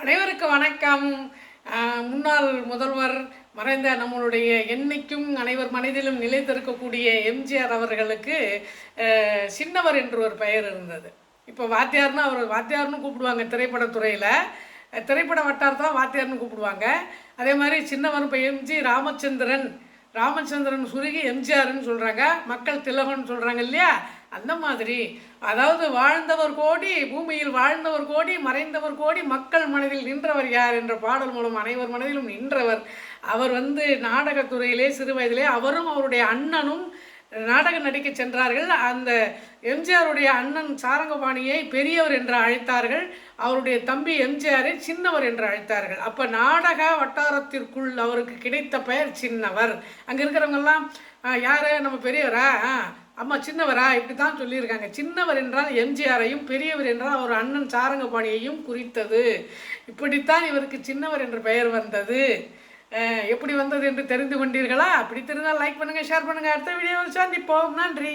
அனைவருக்கும் வணக்கம். முன்னாள் முதல்வர் மறைந்த நம்மளுடைய என்னைக்கும் அனைவர் மனதிலும் நிலைத்திருக்கக்கூடிய எம்ஜிஆர் அவர்களுக்கு சின்னவர் என்று ஒரு பெயர் இருந்தது. இப்போ வாத்தியார்னு அவர் வாத்தியார்னு கூப்பிடுவாங்க. திரைப்படத்துறையில் திரைப்பட வட்டாரத்தில் வாத்தியார்னு கூப்பிடுவாங்க. அதே மாதிரி சின்னவர் இப்போ எம்ஜி ராமச்சந்திரன் சுருகி எம்ஜிஆர்னு சொல்கிறாங்க. மக்கள் திலகம்னு சொல்கிறாங்க இல்லையா? அந்த மாதிரி அதாவது வாழ்ந்தவர் கோடி, பூமியில் வாழ்ந்தவர் கோடி, மறைந்தவர் கோடி, மக்கள் மனதில் நின்றவர் யார் என்ற பாடல் மூலம் அனைவர் மனதிலும் நின்றவர். அவர் நாடகத்துறையிலே சிறு வயதிலே அவரும் அவருடைய அண்ணனும் நாடகம் நடிக்க சென்றார்கள். அந்த எம்ஜிஆருடைய அண்ணன் சாரங்கபாணியை பெரியவர் என்று அழைத்தார்கள். அவருடைய தம்பி எம்ஜிஆரை சின்னவர் என்று அழைத்தார்கள். அப்போ நாடக வட்டாரத்திற்குள் அவருக்கு கிடைத்த பெயர் சின்னவர். அங்கே இருக்கிறவங்கெல்லாம் யார் நம்ம பெரியவரா, அம்மா சின்னவரா, இப்படி தான் சொல்லியிருக்காங்க. சின்னவர் என்றால் எம்ஜிஆரையும், பெரியவர் என்றால் அவர் அண்ணன் சாரங்கபாணியையும் குறித்தது. இப்படித்தான் இவருக்கு சின்னவர் என்ற பெயர் வந்தது. எப்படி வந்தது என்று தெரிந்து கொண்டீர்களா? அப்படி தெரிந்தால் லைக் பண்ணுங்கள், ஷேர் பண்ணுங்கள். அடுத்த வீடியோவில் சந்திப்போம். நன்றி.